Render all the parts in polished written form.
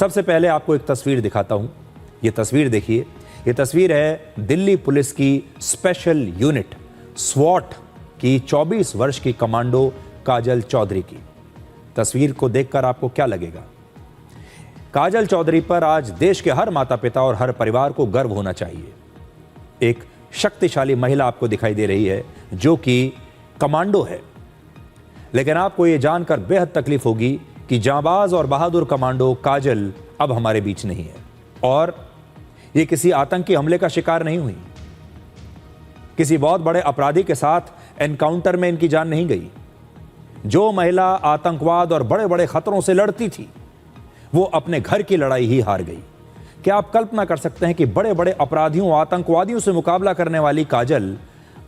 सबसे पहले आपको एक तस्वीर दिखाता हूं। ये तस्वीर देखिए, ये तस्वीर है दिल्ली पुलिस की स्पेशल यूनिट स्वॉट की 24 वर्ष की कमांडो काजल चौधरी की। तस्वीर को देखकर आपको क्या लगेगा? काजल चौधरी पर आज देश के हर माता पिता और हर परिवार को गर्व होना चाहिए। एक शक्तिशाली महिला आपको दिखाई दे रही है जो कि कमांडो है, लेकिन आपको यह जानकर बेहद तकलीफ होगी कि जांबाज और बहादुर कमांडो काजल अब हमारे बीच नहीं है और ये किसी आतंकी हमले का शिकार नहीं हुई, किसी बहुत बड़े अपराधी के साथ एनकाउंटर में इनकी जान नहीं गई। जो महिला आतंकवाद और बड़े बड़े खतरों से लड़ती थी वो अपने घर की लड़ाई ही हार गई। क्या आप कल्पना कर सकते हैं कि बड़े बड़े अपराधियों आतंकवादियों से मुकाबला करने वाली काजल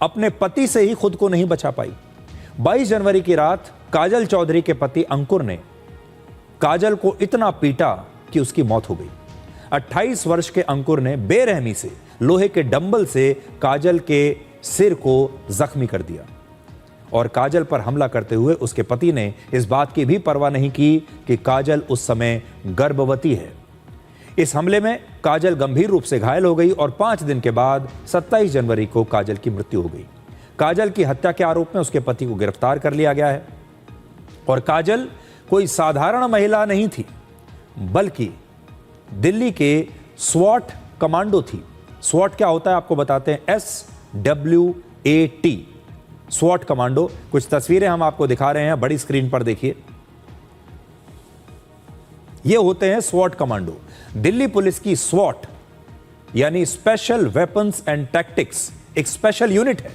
अपने पति से ही खुद को नहीं बचा पाई। 22 जनवरी की रात काजल चौधरी के पति अंकुर ने काजल को इतना पीटा कि उसकी मौत हो गई। 28 वर्ष के अंकुर ने बेरहमी से लोहे के डंबल से काजल के सिर को जख्मी कर दिया और काजल पर हमला करते हुए उसके पति ने इस बात की भी परवाह नहीं की कि काजल उस समय गर्भवती है। इस हमले में काजल गंभीर रूप से घायल हो गई और 5 दिन के बाद 27 जनवरी को काजल की मृत्यु हो गई। काजल की हत्या के आरोप में उसके पति को गिरफ्तार कर लिया गया है और काजल कोई साधारण महिला नहीं थी, बल्कि दिल्ली के स्वॉट कमांडो थी। स्वॉट क्या होता है आपको बताते हैं, SWAT, स्वॉट कमांडो। कुछ तस्वीरें हम आपको दिखा रहे हैं, बड़ी स्क्रीन पर देखिए। ये होते हैं स्वॉट कमांडो। दिल्ली पुलिस की स्वॉट यानी स्पेशल वेपन्स एंड टैक्टिक्स एक स्पेशल यूनिट है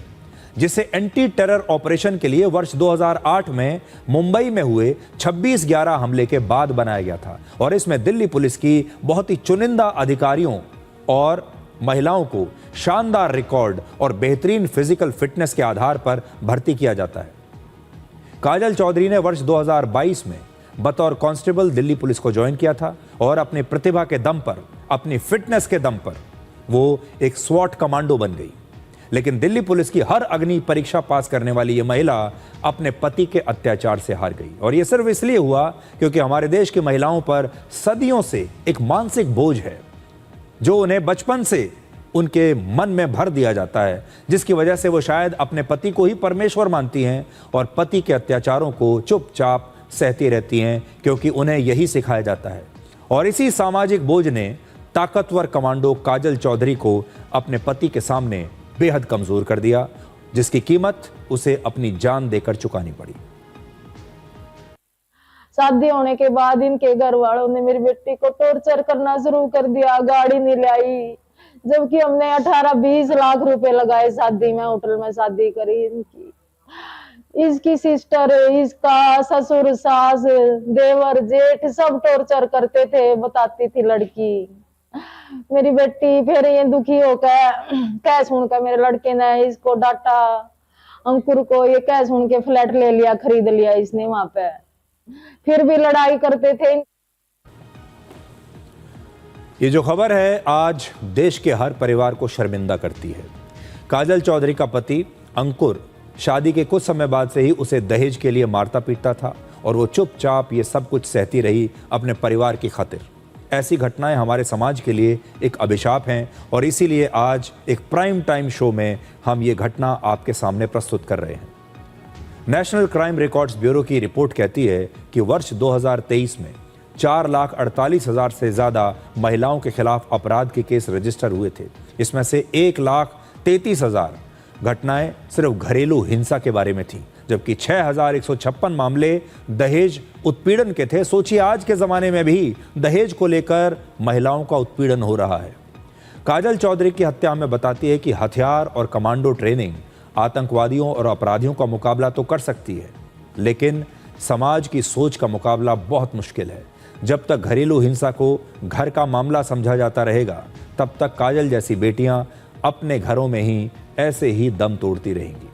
जिसे एंटी टेरर ऑपरेशन के लिए वर्ष 2008 में मुंबई में हुए 26/11 हमले के बाद बनाया गया था और इसमें दिल्ली पुलिस की बहुत ही चुनिंदा अधिकारियों और महिलाओं को शानदार रिकॉर्ड और बेहतरीन फिजिकल फिटनेस के आधार पर भर्ती किया जाता है। काजल चौधरी ने वर्ष 2022 में बतौर कांस्टेबल दिल्ली पुलिस को ज्वाइन किया था और अपनी प्रतिभा के दम पर, अपनी फिटनेस के दम पर वो एक स्वॉट कमांडो बन गई। लेकिन दिल्ली पुलिस की हर अग्नि परीक्षा पास करने वाली ये महिला अपने पति के अत्याचार से हार गई और ये सिर्फ इसलिए हुआ क्योंकि हमारे देश की महिलाओं पर सदियों से एक मानसिक बोझ है जो उन्हें बचपन से उनके मन में भर दिया जाता है, जिसकी वजह से वो शायद अपने पति को ही परमेश्वर मानती हैं और पति के अत्याचारों को चुपचाप सहती रहती हैं क्योंकि उन्हें यही सिखाया जाता है। और इसी सामाजिक बोझ ने ताकतवर कमांडो काजल चौधरी को अपने पति के सामने बेहद कमजोर कर दिया, जिसकी कीमत उसे अपनी जान देकर चुकानी पड़ी। शादी होने के बाद इनके घर वालों ने मेरी बेटी को टॉर्चर करना शुरू कर दिया। गाड़ी नहीं लाई, जबकि हमने 18-20 लाख रुपए लगाए शादी में, होटल में शादी करी। इसकी सिस्टर, इसका ससुर, सास, देवर, जेठ सब टॉर्चर करते थे, बताती थी लड़की। मेरी बेटी फिर ये दुखी होकर कह सुनकर मेरे लड़के ने इसको डांटा, अंकुर को। ये कह सुन के फ्लैट ले लिया, खरीद लिया इसने वहां पे। फिर भी लड़ाई करते थे। ये जो खबर है आज देश के हर परिवार को शर्मिंदा करती है। काजल चौधरी का पति अंकुर शादी के कुछ समय बाद से ही उसे दहेज के लिए मारता पीटता था और वो चुपचाप ये सब कुछ सहती रही अपने परिवार की खातिर। ऐसी घटनाएं हमारे समाज के लिए एक अभिशाप हैं और इसीलिए आज एक प्राइम टाइम शो में हम ये घटना आपके सामने प्रस्तुत कर रहे हैं। नेशनल क्राइम रिकॉर्ड्स ब्यूरो की रिपोर्ट कहती है कि वर्ष 2023 में 4,48,000 से ज़्यादा महिलाओं के खिलाफ अपराध के केस रजिस्टर हुए थे। इसमें से 1,33,000 घटनाएं सिर्फ घरेलू हिंसा के बारे में थी, जबकि 6,156 मामले दहेज उत्पीड़न के थे। सोचिए, आज के ज़माने में भी दहेज को लेकर महिलाओं का उत्पीड़न हो रहा है। काजल चौधरी की हत्या हमें बताती है कि हथियार और कमांडो ट्रेनिंग आतंकवादियों और अपराधियों का मुकाबला तो कर सकती है, लेकिन समाज की सोच का मुकाबला बहुत मुश्किल है। जब तक घरेलू हिंसा को घर का मामला समझा जाता रहेगा, तब तक काजल जैसी बेटियां अपने घरों में ही ऐसे ही दम तोड़ती रहेंगी।